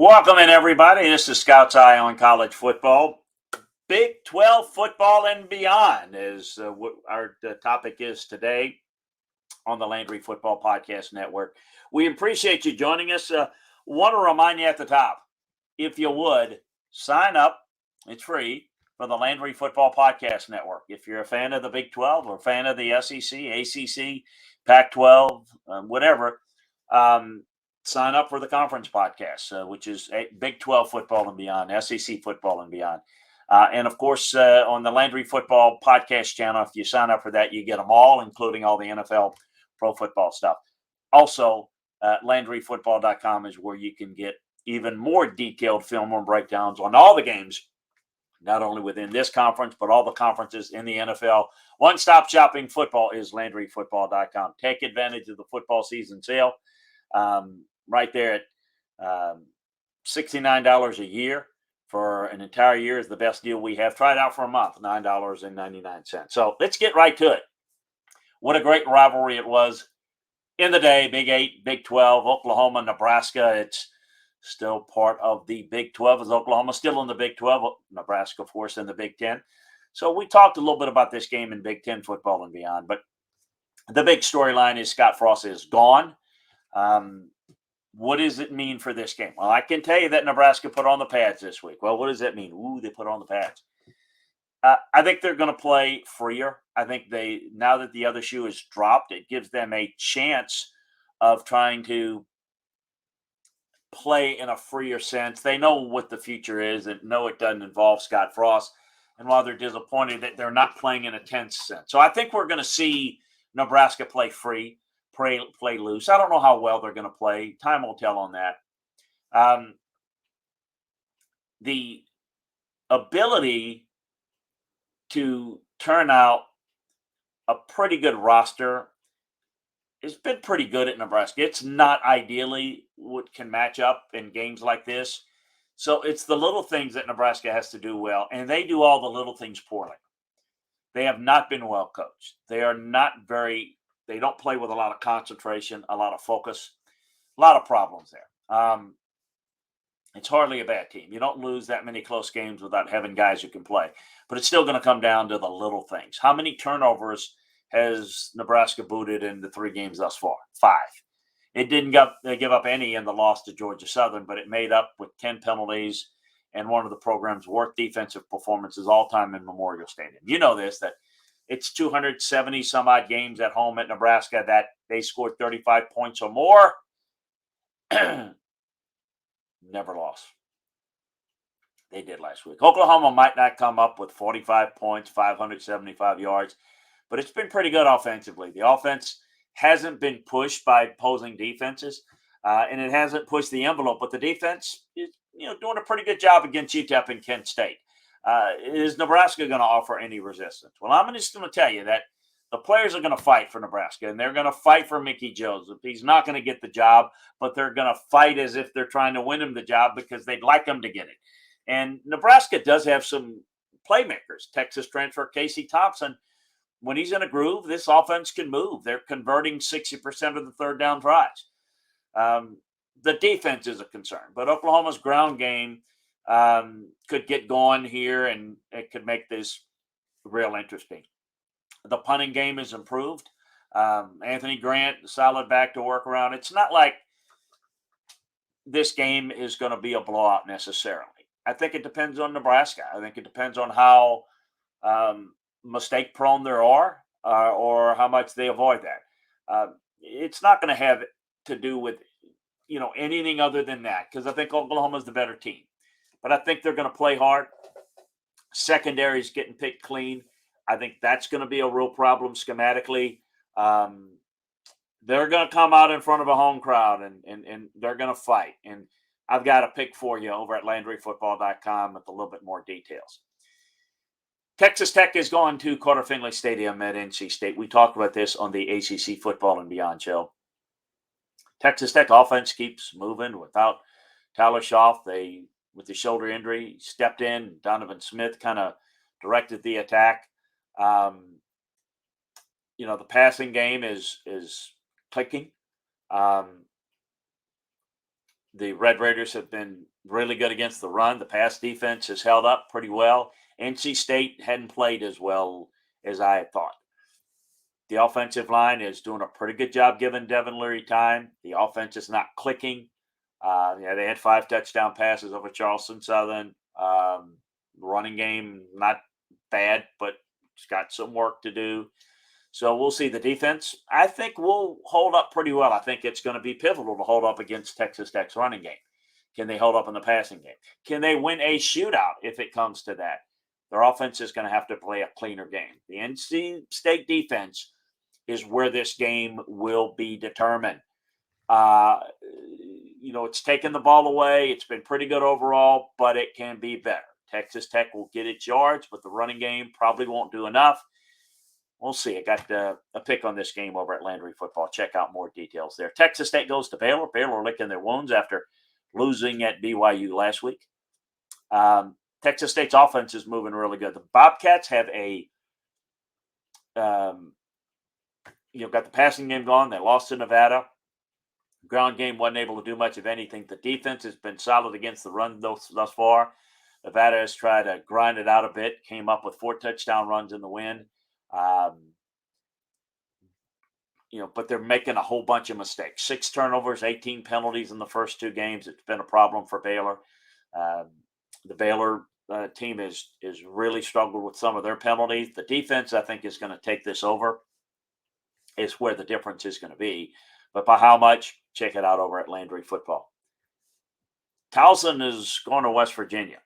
Welcome in, everybody. This is Scout's Eye on College Football. Big 12 football and beyond is what our topic is today on the Landry Football Podcast Network. We appreciate you joining us. Want to remind you at the top, if you would, sign up. It's free for the Landry Football Podcast Network. If you're a fan of the Big 12 or a fan of the SEC, ACC, Pac-12, whatever, sign up for the conference podcast, which is Big 12 football and beyond, SEC football and beyond. And of course, on the Landry Football Podcast channel, if you sign up for that, you get them all, including all the NFL pro football stuff. Also, LandryFootball.com is where you can get even more detailed film and breakdowns on all the games, not only within this conference, but all the conferences in the NFL. One-stop shopping football is LandryFootball.com. Take advantage of the football season sale. Right there at $69 a year for an entire year is the best deal we have. Try it out for a month, $9.99. So let's get right to it. What a great rivalry it was in the day. Big 8, Big 12, Oklahoma, Nebraska. It's still part of the Big 12. As Oklahoma still in the Big 12, Nebraska, of course, in the Big 10. So we talked a little bit about this game in Big 10 football and beyond. But the big storyline is Scott Frost is gone. What does it mean for this game? Well, I can tell you that Nebraska put on the pads this week. Well, what does that mean? Ooh, they put on the pads. I think they're going to play freer. I think now that the other shoe is dropped, it gives them a chance of trying to play in a freer sense. They know what the future is and know it doesn't involve Scott Frost. And while they're disappointed that they're not playing in a tense sense. So I think we're going to see Nebraska play free. Play loose. I don't know how well they're going to play. Time will tell on that. The ability to turn out a pretty good roster has been pretty good at Nebraska. It's not ideally what can match up in games like this. So it's the little things that Nebraska has to do well, and they do all the little things poorly. They have not been well coached. They don't play with a lot of concentration, a lot of focus, a lot of problems there. It's hardly a bad team. You don't lose that many close games without having guys who can play. But it's still going to come down to the little things. How many turnovers has Nebraska booted in the 3 games thus far? 5. It didn't give up any in the loss to Georgia Southern, but it made up with 10 penalties and one of the program's worst defensive performances all time in Memorial Stadium. You know this, that it's 270 some odd games at home at Nebraska that they scored 35 points or more. Never lost. They did last week. Oklahoma might not come up with 45 points, 575 yards, but it's been pretty good offensively. The offense hasn't been pushed by opposing defenses, and it hasn't pushed the envelope, but the defense is doing a pretty good job against UTEP and Kent State. Is Nebraska going to offer any resistance? Well, I'm just going to tell you that the players are going to fight for Nebraska, and they're going to fight for Mickey Joseph. He's not going to get the job, but they're going to fight as if they're trying to win him the job because they'd like him to get it. And Nebraska does have some playmakers. Texas transfer Casey Towson, when he's in a groove, this offense can move. They're converting 60% of the third down tries. The defense is a concern, but Oklahoma's ground game could get going here, and it could make this real interesting. The punting game is improved. Anthony Grant, solid back to work around. It's not like this game is going to be a blowout necessarily. I think it depends on Nebraska. I think it depends on how mistake prone there are or how much they avoid that. It's not going to have to do with anything other than that, because I think Oklahoma's the better team. But I think they're going to play hard. Secondary is getting picked clean. I think that's going to be a real problem schematically. They're going to come out in front of a home crowd, and they're going to fight. And I've got a pick for you over at LandryFootball.com with a little bit more details. Texas Tech is going to Carter Finley Stadium at NC State. We talked about this on the ACC Football and Beyond show. Texas Tech offense keeps moving without Tyler Schaaf. They, with the shoulder injury, stepped in. Donovan Smith kind of directed the attack. The passing game is clicking. The Red Raiders have been really good against the run. The pass defense has held up pretty well. NC State hadn't played as well as I had thought. The offensive line is doing a pretty good job giving Devin Leary time. The offense is not clicking. They had 5 touchdown passes over Charleston Southern. Running game, not bad, but it's got some work to do. So we'll see. The defense, I think, will hold up pretty well. I think it's going to be pivotal to hold up against Texas Tech's running game. Can they hold up in the passing game? Can they win a shootout if it comes to that? Their offense is going to have to play a cleaner game. The NC State defense is where this game will be determined. It's taken the ball away. It's been pretty good overall, but it can be better. Texas Tech will get its yards, but the running game probably won't do enough. We'll see. I got a pick on this game over at Landry Football. Check out more details there. Texas State goes to Baylor. Baylor licking their wounds after losing at BYU last week. Texas State's offense is moving really good. The Bobcats have got the passing game going. They lost to Nevada. Ground game wasn't able to do much of anything. The defense has been solid against the run thus far. Nevada has tried to grind it out a bit. Came up with 4 touchdown runs in the win. But they're making a whole bunch of mistakes. 6 turnovers, 18 penalties in the first 2 games. It's been a problem for Baylor. The Baylor team is really struggled with some of their penalties. The defense, I think, is going to take this over. Is where the difference is going to be. But by how much? Check it out over at Landry Football. Towson is going to West Virginia.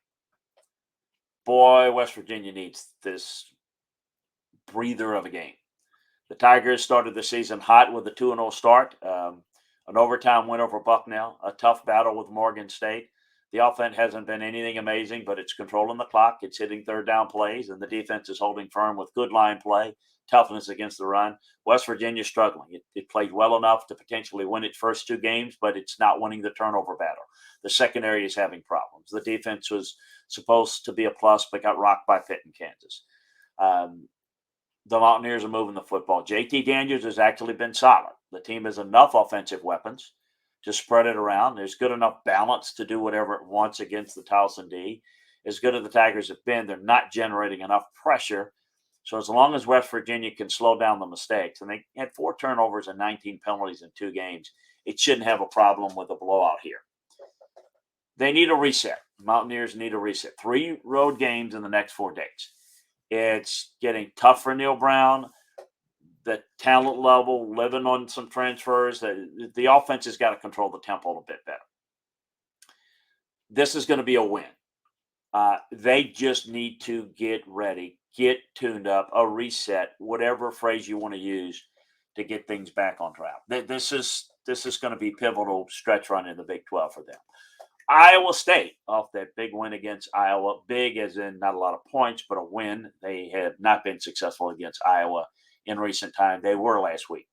Boy, West Virginia needs this breather of a game. The Tigers started the season hot with a 2-0 start, an overtime win over Bucknell, a tough battle with Morgan State. The offense hasn't been anything amazing, but it's controlling the clock. It's hitting third down plays, and the defense is holding firm with good line play, toughness against the run. West Virginia struggling. It played well enough to potentially win its first 2 games, but it's not winning the turnover battle. The secondary is having problems. The defense was supposed to be a plus, but got rocked by Pitt in Kansas. The Mountaineers are moving the football. JT Daniels has actually been solid. The team has enough offensive weapons to spread it around. There's good enough balance to do whatever it wants against the Towson D. As good as the Tigers have been, they're not generating enough pressure. So as long as West Virginia can slow down the mistakes, and they had 4 turnovers and 19 penalties in 2 games, it shouldn't have a problem with a blowout here. They need a reset. Mountaineers need a reset. 3 road games in the next 4 days. It's getting tough for Neil Brown. The talent level, living on some transfers. The offense has got to control the tempo a bit better. This is going to be a win. They just need to get ready, get tuned up, a reset, whatever phrase you want to use to get things back on track. This is going to be pivotal stretch run in the Big 12 for them. Iowa State off that big win against Iowa. Big as in not a lot of points, but a win. They have not been successful against Iowa in recent time. They were last week.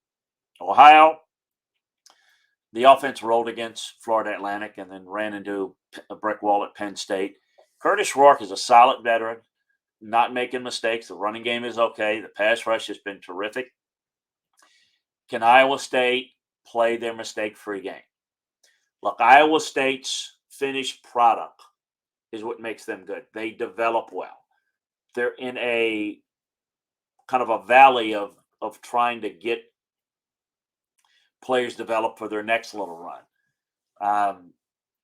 Ohio, the offense rolled against Florida Atlantic and then ran into a brick wall at Penn State. Curtis Rourke is a solid veteran, not making mistakes. The running game is okay. The pass rush has been terrific. Can Iowa State play their mistake-free game? Look, Iowa State's finished product is what makes them good. They develop well. They're in a kind of a valley of trying to get players developed for their next little run.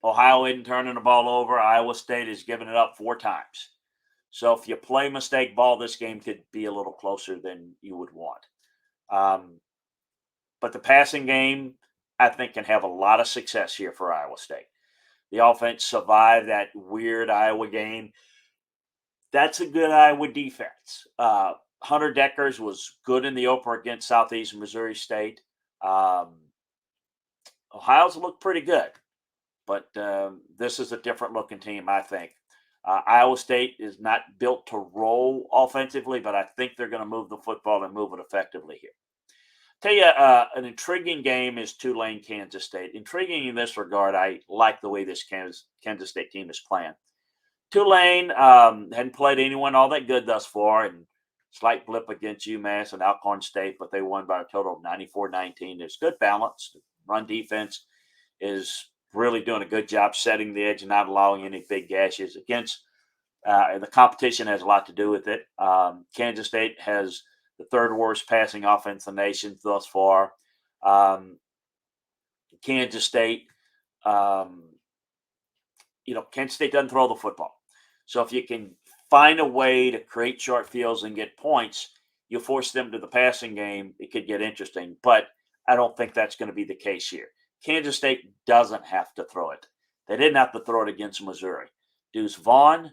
Ohio isn't turning the ball over. Iowa State has given it up 4 times. So if you play mistake ball, this game could be a little closer than you would want. But the passing game, I think, can have a lot of success here for Iowa State. The offense survived that weird Iowa game. That's a good Iowa defense. Hunter Deckers was good in the opener against Southeast Missouri State. Ohio's looked pretty good, but this is a different looking team, I think. Iowa State is not built to roll offensively, but I think they're going to move the football and move it effectively here. Tell you, an intriguing game is Tulane, Kansas State. Intriguing in this regard, I like the way this Kansas State team is playing. Tulane hadn't played anyone all that good thus far, and slight blip against UMass and Alcorn State, but they won by a total of 94-19. There's good balance. The run defense is really doing a good job setting the edge and not allowing any big gashes against. The competition has a lot to do with it. Kansas State has the third worst passing offense in the nation thus far. Um, Kansas State, um, Kansas State doesn't throw the football. So if you can find a way to create short fields and get points, you force them to the passing game, it could get interesting. But I don't think that's going to be the case here. Kansas State doesn't have to throw it. They didn't have to throw it against Missouri. Deuce Vaughn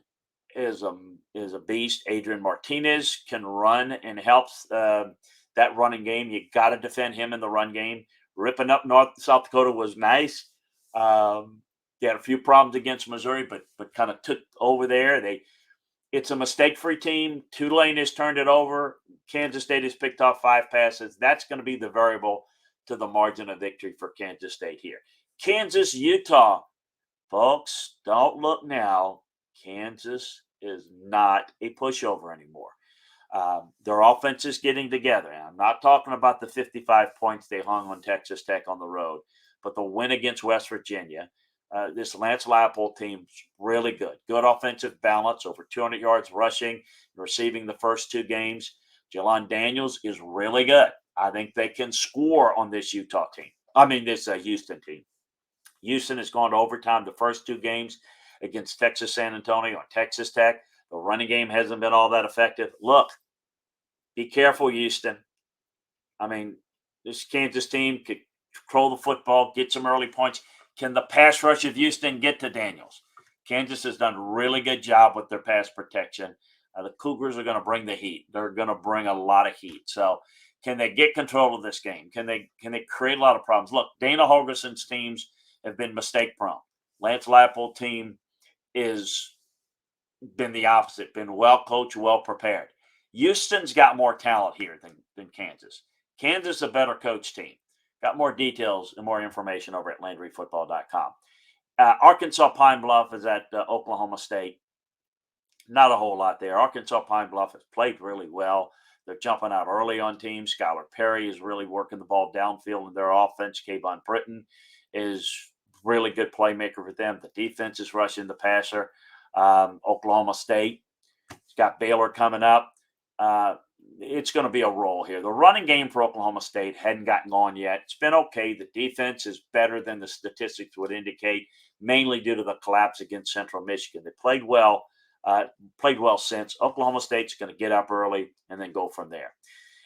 is a beast. Adrian Martinez can run and helps that running game. You got to defend him in the run game. Ripping up South Dakota was nice. They had a few problems against Missouri, but kind of took over there. It's a mistake-free team. Tulane has turned it over. Kansas State has picked off 5 passes. That's going to be the variable to the margin of victory for Kansas State here. Kansas, Utah. Folks, don't look now. Kansas is not a pushover anymore. Their offense is getting together. And I'm not talking about the 55 points they hung on Texas Tech on the road, but the win against West Virginia. This Lance Leipold team's really good. Good offensive balance, over 200 yards rushing and receiving the first 2 games. Jelon Daniels is really good. I think they can score on this Utah team. This Houston team. Houston has gone to overtime the first 2 games against Texas San Antonio and Texas Tech. The running game hasn't been all that effective. Look, be careful, Houston. This Kansas team could control the football, get some early points. Can the pass rush of Houston get to Daniels? Kansas has done a really good job with their pass protection. The Cougars are going to bring the heat. They're going to bring a lot of heat. So can they get control of this game? Can they create a lot of problems? Look, Dana Holgerson's teams have been mistake prone. Lance Leipold team is been the opposite, been well coached, well prepared. Houston's got more talent here than Kansas. Kansas is a better coach team. Got more details and more information over at LandryFootball.com. Arkansas Pine Bluff is at Oklahoma State. Not a whole lot there. Arkansas Pine Bluff has played really well. They're jumping out early on teams. Skylar Perry is really working the ball downfield in their offense. Kayvon Britton is really good playmaker for them. The defense is rushing the passer. Oklahoma State has got Baylor coming up. It's going to be a roll here. The running game for Oklahoma State hadn't gotten going yet. It's been okay. The defense is better than the statistics would indicate, mainly due to the collapse against Central Michigan. They played well since. Oklahoma State's going to get up early and then go from there.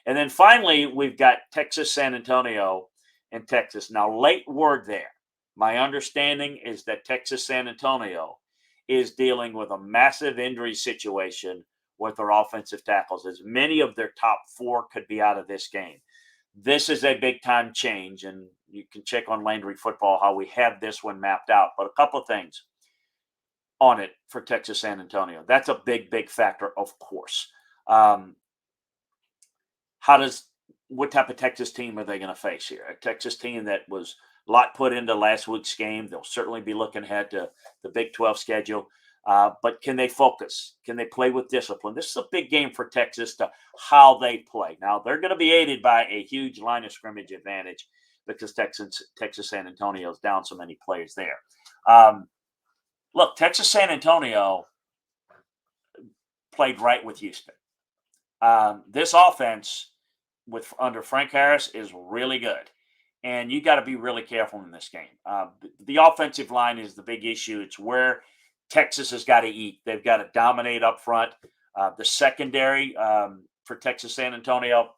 And then finally, we've got Texas San Antonio and Texas. Now, late word there. My understanding is that Texas San Antonio is dealing with a massive injury situation with their offensive tackles, as many of their top 4 could be out of this game. This is a big-time change, and you can check on Landry Football how we have this one mapped out. But a couple of things on it for Texas San Antonio. That's a big, big factor, of course. What type of Texas team are they going to face here? A Texas team that was a lot put into last week's game. They'll certainly be looking ahead to the Big 12 schedule. But can they focus? Can they play with discipline? This is a big game for Texas to how they play. Now, they're going to be aided by a huge line of scrimmage advantage because Texas San Antonio is down so many players there. Look, Texas San Antonio played right with Houston. This offense under Frank Harris is really good. And you got to be really careful in this game. The offensive line is the big issue. It's where Texas has got to eat. They've got to dominate up front. The secondary for Texas San Antonio,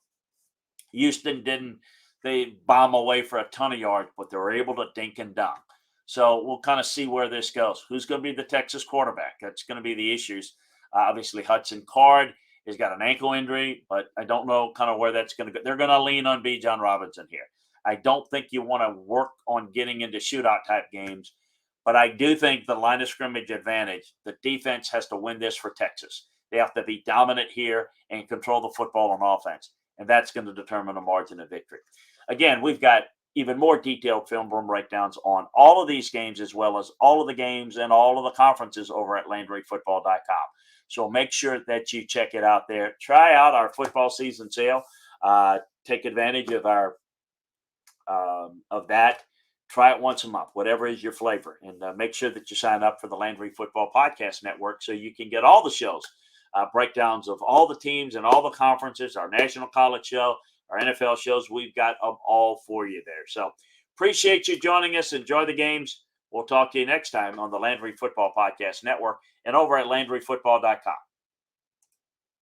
Houston didn't. They bomb away for a ton of yards, but they were able to dink and dunk. So we'll kind of see where this goes. Who's going to be the Texas quarterback? That's going to be the issues. Obviously, Hudson Card has got an ankle injury, but I don't know kind of where that's going to go. They're going to lean on B. John Robinson here. I don't think you want to work on getting into shootout type games, but I do think the line of scrimmage advantage, the defense has to win this for Texas. They have to be dominant here and control the football on offense, and that's going to determine the margin of victory. Again, we've got even more detailed film room breakdowns on all of these games, as well as all of the games and all of the conferences over at LandryFootball.com. So make sure that you check it out there. Try out our football season sale. Take advantage of our of that. Try it once a month, whatever is your flavor. And make sure that you sign up for the Landry Football Podcast Network so you can get all the shows, breakdowns of all the teams and all the conferences, our national college show, our NFL shows. We've got them all for you there. So appreciate you joining us. Enjoy the games. We'll talk to you next time on the Landry Football Podcast Network and over at LandryFootball.com.